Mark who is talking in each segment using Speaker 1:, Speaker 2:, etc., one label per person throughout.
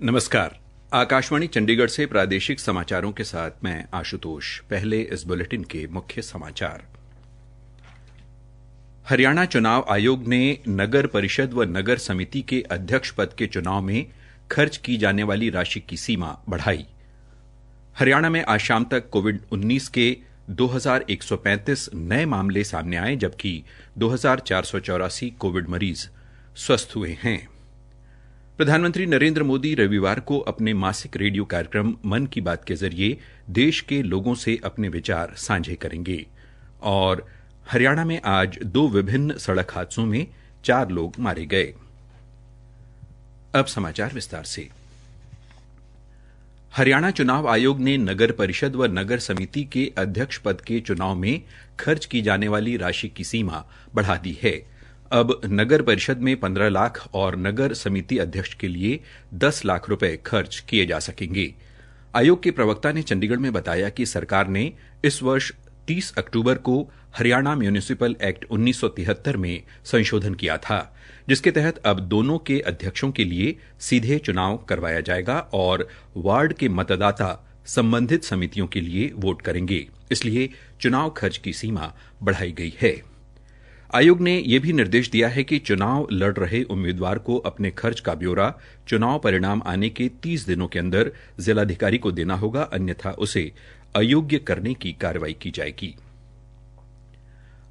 Speaker 1: नमस्कार। आकाशवाणी चंडीगढ़ से प्रादेशिक समाचारों के साथ मैं आशुतोष। पहले इस बुलेटिन के मुख्य समाचार। हरियाणा चुनाव आयोग ने नगर परिषद व नगर समिति के अध्यक्ष पद के चुनाव में खर्च की जाने वाली राशि की सीमा बढ़ाई। हरियाणा में आज शाम तक कोविड-19 के 2135 नए मामले सामने आए, जबकि 2484 कोविड मरीज स्वस्थ हुए हैं। प्रधानमंत्री नरेंद्र मोदी रविवार को अपने मासिक रेडियो कार्यक्रम मन की बात के जरिए देश के लोगों से अपने विचार साझे करेंगे। और हरियाणा में आज 2 विभिन्न सड़क हादसों में 4 लोग मारे गए। अब समाचार विस्तार से। हरियाणा चुनाव आयोग ने नगर परिषद व नगर समिति के अध्यक्ष पद के चुनाव में खर्च की जाने वाली राशि की सीमा बढ़ा दी है। अब नगर परिषद में 15 लाख और नगर समिति अध्यक्ष के लिए 10 लाख रुपए खर्च किए जा सकेंगे। आयोग के प्रवक्ता ने चंडीगढ़ में बताया कि सरकार ने इस वर्ष 30 अक्टूबर को हरियाणा म्यूनिसिपल एक्ट 1973 में संशोधन किया था, जिसके तहत अब दोनों के अध्यक्षों के लिए सीधे चुनाव करवाया जाएगा और वार्ड के मतदाता संबंधित समितियों के लिए वोट करेंगे। इसलिए चुनाव खर्च की सीमा बढ़ाई गई है। आयोग ने यह भी निर्देश दिया है कि चुनाव लड़ रहे उम्मीदवार को अपने खर्च का ब्यौरा चुनाव परिणाम आने के 30 दिनों के अंदर जिलाधिकारी को देना होगा, अन्यथा उसे अयोग्य करने की कार्रवाई की जाएगी।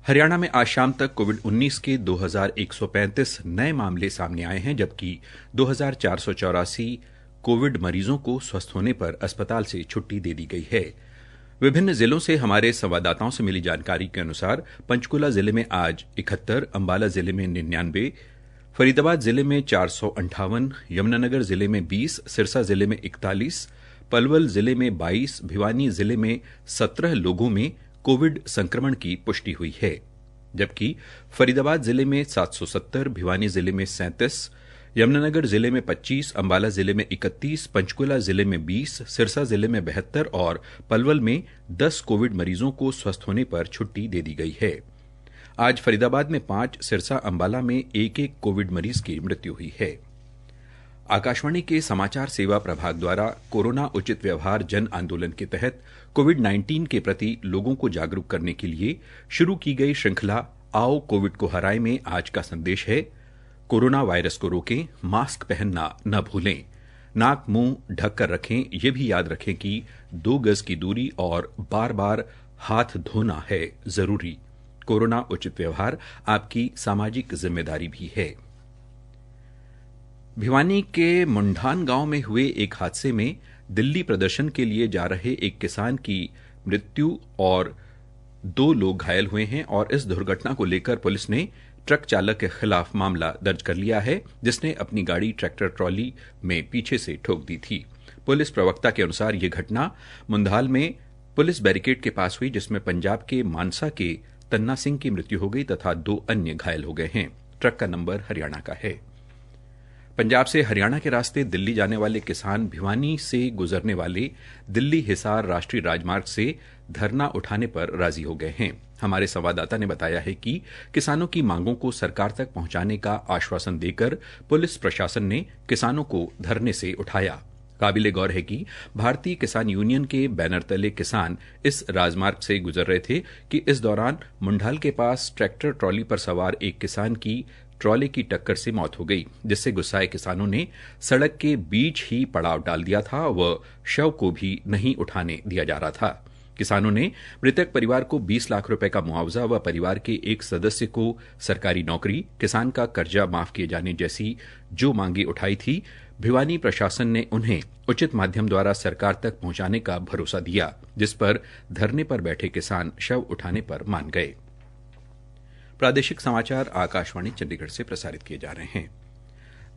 Speaker 1: हरियाणा में आज शाम तक कोविड-19 के 2135 नए मामले सामने आए हैं, जबकि 2484 कोविड मरीजों को स्वस्थ होने पर अस्पताल से छुट्टी दे दी गई है। विभिन्न जिलों से हमारे संवाददाताओं से मिली जानकारी के अनुसार पंचकूला जिले में आज 71, अंबाला जिले में 99, फरीदाबाद जिले में 458, यमुनानगर जिले में 20, सिरसा जिले में 41, पलवल जिले में 22, भिवानी जिले में 17 लोगों में कोविड संक्रमण की पुष्टि हुई है, जबकि फरीदाबाद जिले में 770, भिवानी जिले में 37, यमुनानगर जिले में 25, अंबाला जिले में 31, पंचकूला जिले में 20, सिरसा जिले में 72 और पलवल में 10 कोविड मरीजों को स्वस्थ होने पर छुट्टी दे दी गई है। आज फरीदाबाद में 5, सिरसा अंबाला में 1-1 कोविड मरीज की मृत्यु हुई है। आकाशवाणी के समाचार सेवा प्रभाग द्वारा कोरोना उचित व्यवहार जन आंदोलन के तहत कोविड-19 के प्रति लोगों को जागरूक करने के लिए शुरू की गई श्रृंखला आओ कोविड को हराएं में आज का संदेश है, कोरोना वायरस को रोकें, मास्क पहनना न भूलें, नाक मुंह ढक कर रखें, ये भी याद रखें कि 2 गज की दूरी और बार-बार हाथ धोना है जरूरी। कोरोना उचित व्यवहार आपकी सामाजिक जिम्मेदारी भी है। भिवानी के मुंडान गांव में हुए एक हादसे में दिल्ली प्रदर्शन के लिए जा रहे एक किसान की मृत्यु और 2 लोग घायल हुए हैं और इस दुर्घटना को लेकर पुलिस ने ट्रक चालक के खिलाफ मामला दर्ज कर लिया है, जिसने अपनी गाड़ी ट्रैक्टर ट्रॉली में पीछे से ठोक दी थी। पुलिस प्रवक्ता के अनुसार ये घटना मुंधाल में पुलिस बैरिकेड के पास हुई, जिसमें पंजाब के मानसा के तन्ना सिंह की मृत्यु हो गई तथा 2 अन्य घायल हो गए हैं। ट्रक का नंबर हरियाणा का है। पंजाब से हरियाणा के रास्ते दिल्ली जाने वाले किसान भिवानी से गुजरने वाले दिल्ली हिसार राष्ट्रीय राजमार्ग से धरना उठाने पर राजी हो गए हैं। हमारे संवाददाता ने बताया है कि किसानों की मांगों को सरकार तक पहुंचाने का आश्वासन देकर पुलिस प्रशासन ने किसानों को धरने से उठाया। काबिले गौर है कि भारतीय किसान यूनियन के बैनर तले किसान इस राजमार्ग से गुजर रहे थे कि इस दौरान मुंडाल के पास ट्रैक्टर ट्रॉली पर सवार एक किसान की ट्रॉली की टक्कर से मौत हो गई, जिससे गुस्साए किसानों ने सड़क के बीच ही पड़ाव डाल दिया था व शव को भी नहीं उठाने दिया जा रहा था। किसानों ने मृतक परिवार को 20 लाख रुपए का मुआवजा व परिवार के एक सदस्य को सरकारी नौकरी, किसान का कर्जा माफ किए जाने जैसी जो मांगे उठाई थी, भिवानी प्रशासन ने उन्हें उचित माध्यम द्वारा सरकार तक पहुंचाने का भरोसा दिया, जिस पर धरने पर बैठे किसान शव उठाने पर मान गए। प्रादेशिक समाचार आकाशवाणी चंडीगढ़ से प्रसारित किए जा रहे हैं।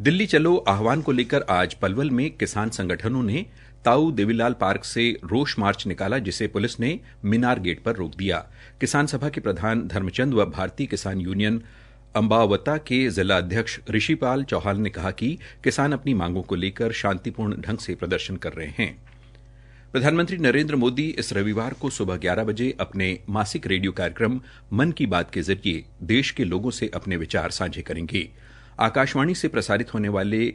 Speaker 1: दिल्ली चलो आह्वान को लेकर आज पलवल में किसान संगठनों ने ताऊ देवीलाल पार्क से रोष मार्च निकाला, जिसे पुलिस ने मीनार गेट पर रोक दिया। किसान सभा के प्रधान धर्मचंद व भारतीय किसान यूनियन अंबावता के जिला अध्यक्ष ऋषिपाल चौहान ने कहा कि किसान अपनी मांगों को लेकर शांतिपूर्ण ढंग से प्रदर्शन कर रहे हैं। प्रधानमंत्री नरेंद्र मोदी इस रविवार को सुबह 11 बजे अपने मासिक रेडियो कार्यक्रम मन की बात के जरिए देश के लोगों से अपने विचार साझे करेंगे। आकाशवाणी से प्रसारित होने वाले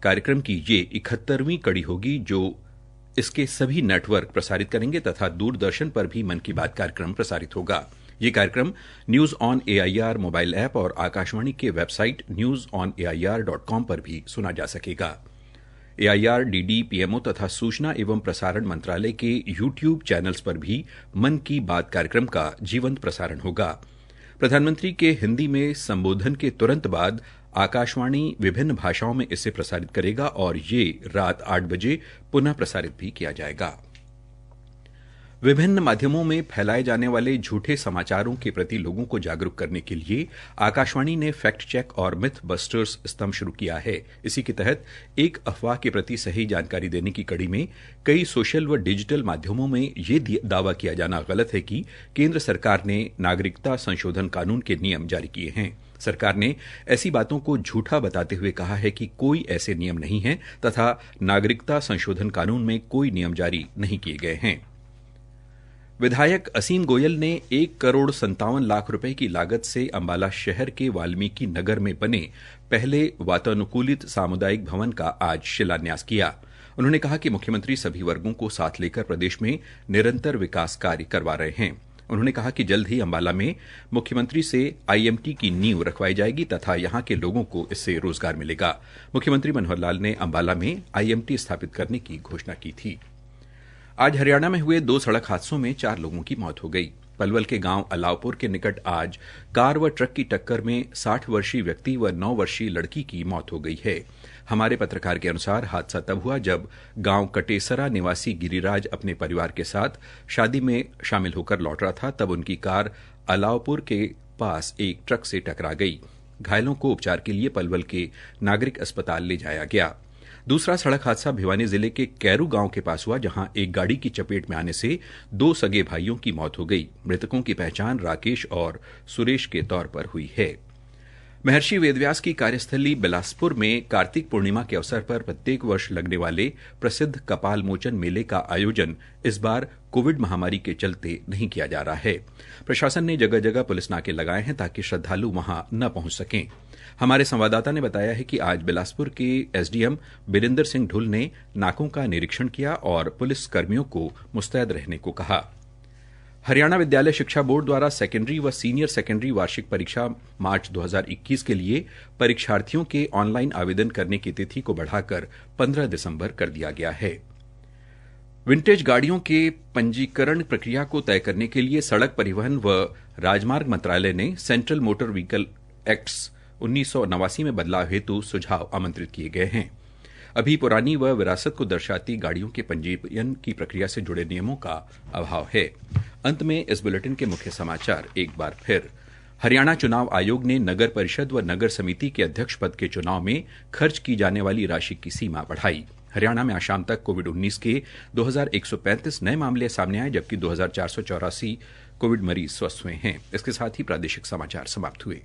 Speaker 1: कार्यक्रम की ये 71वीं कड़ी होगी जो इसके सभी नेटवर्क प्रसारित करेंगे तथा दूरदर्शन पर भी मन की बात कार्यक्रम प्रसारित होगा। ये कार्यक्रम news on AIR mobile app और आकाशवाणी के वेबसाइट newsonair.com पर भी सुना जा सकेगा। AIR, DD, PMO तथा सूचना एवं प्रसारण मंत्रालय के YouTube चैनल्स पर भी मन की बात कार्यक्रम का जीवंत प्रसारण होगा। प्रधानमंत्री के हिंदी में संबोधन के तुरंत बाद आकाशवाणी विभिन्न भाषाओं में इसे प्रसारित करेगा और ये रात 8 बजे पुनः प्रसारित भी किया जाएगा। विभिन्न माध्यमों में फैलाए जाने वाले झूठे समाचारों के प्रति लोगों को जागरूक करने के लिए आकाशवाणी ने फैक्ट चेक और मिथ बस्टर्स स्तंभ शुरू किया है। इसी के तहत एक अफवाह के प्रति सही जानकारी देने की कड़ी में कई सोशल व डिजिटल माध्यमों में ये दावा किया जाना गलत है कि केंद्र सरकार ने नागरिकता संशोधन कानून के नियम जारी किए हैं। सरकार ने ऐसी बातों को झूठा बताते हुए कहा है कि कोई ऐसे नियम नहीं है तथा नागरिकता संशोधन कानून में कोई नियम जारी नहीं किए गए हैं। विधायक असीम गोयल ने 1 करोड़ 57 लाख रुपए की लागत से अम्बाला शहर के वाल्मीकि नगर में बने पहले वातानुकूलित सामुदायिक भवन का आज शिलान्यास किया। उन्होंने कहा कि मुख्यमंत्री सभी वर्गों को साथ लेकर प्रदेश में निरंतर विकास कार्य करवा रहे हैं। उन्होंने कहा कि जल्द ही अम्बाला में मुख्यमंत्री से IMT की नींव रखवाई जाएगी तथा यहां के लोगों को इससे रोजगार मिलेगा। मुख्यमंत्री मनोहर लाल ने अम्बाला में IMT स्थापित करने की घोषणा की थी। आज हरियाणा में हुए 2 सड़क हादसों में 4 लोगों की मौत हो गई। पलवल के गांव अलावपुर के निकट आज कार व ट्रक की टक्कर में 60 वर्षीय व्यक्ति व 9 वर्षीय लड़की की मौत हो गई है। हमारे पत्रकार के अनुसार हादसा तब हुआ जब गांव कटेसरा निवासी गिरिराज अपने परिवार के साथ शादी में शामिल होकर लौट रहा था, तब उनकी कार अलावपुर के पास एक ट्रक से टकरा गई। घायलों को उपचार के लिए पलवल के नागरिक अस्पताल ले जाया गया। दूसरा सड़क हादसा भिवानी जिले के कैरू गांव के पास हुआ, जहां एक गाड़ी की चपेट में आने से 2 सगे भाइयों की मौत हो गई। मृतकों की पहचान राकेश और सुरेश के तौर पर हुई है। महर्षि वेदव्यास की कार्यस्थली बिलासपुर में कार्तिक पूर्णिमा के अवसर पर प्रत्येक वर्ष लगने वाले प्रसिद्ध कपाल मोचन मेले का आयोजन इस बार कोविड महामारी के चलते नहीं किया जा रहा है। प्रशासन ने जगह जगह पुलिस नाके लगाए हैं ताकि श्रद्धालु वहां न पहुंच सकें। हमारे संवाददाता ने बताया है कि आज बिलासपुर के SDM बीरेंद्र सिंह ढुल ने नाकों का निरीक्षण किया और पुलिस कर्मियों को मुस्तैद रहने को कहा। हरियाणा विद्यालय शिक्षा बोर्ड द्वारा सेकेंडरी व सीनियर सेकेंडरी वार्षिक परीक्षा मार्च 2021 के लिए परीक्षार्थियों के ऑनलाइन आवेदन करने की तिथि को बढ़ाकर 15 दिसंबर कर दिया गया है। विंटेज गाड़ियों के पंजीकरण प्रक्रिया को तय करने के लिए सड़क परिवहन व राजमार्ग मंत्रालय ने सेंट्रल मोटर व्हीकल एक्ट्स 1989 में बदलाव हेतु सुझाव आमंत्रित किए गए हैं। अभी पुरानी व विरासत को दर्शाती गाड़ियों के पंजीयन की प्रक्रिया से जुड़े नियमों का अभाव है। अंत में इस बुलेटिन के मुख्य समाचार एक बार फिर। हरियाणा चुनाव आयोग ने नगर परिषद व नगर समिति के अध्यक्ष पद के चुनाव में खर्च की जाने वाली राशि की सीमा बढ़ाई। हरियाणा में आज शाम तक कोविड-19 के 2135 नए मामले सामने आए, जबकि 2484 कोविड मरीज स्वस्थ हुए हैं। इसके साथ ही प्रादेशिक समाचार समाप्त हुए।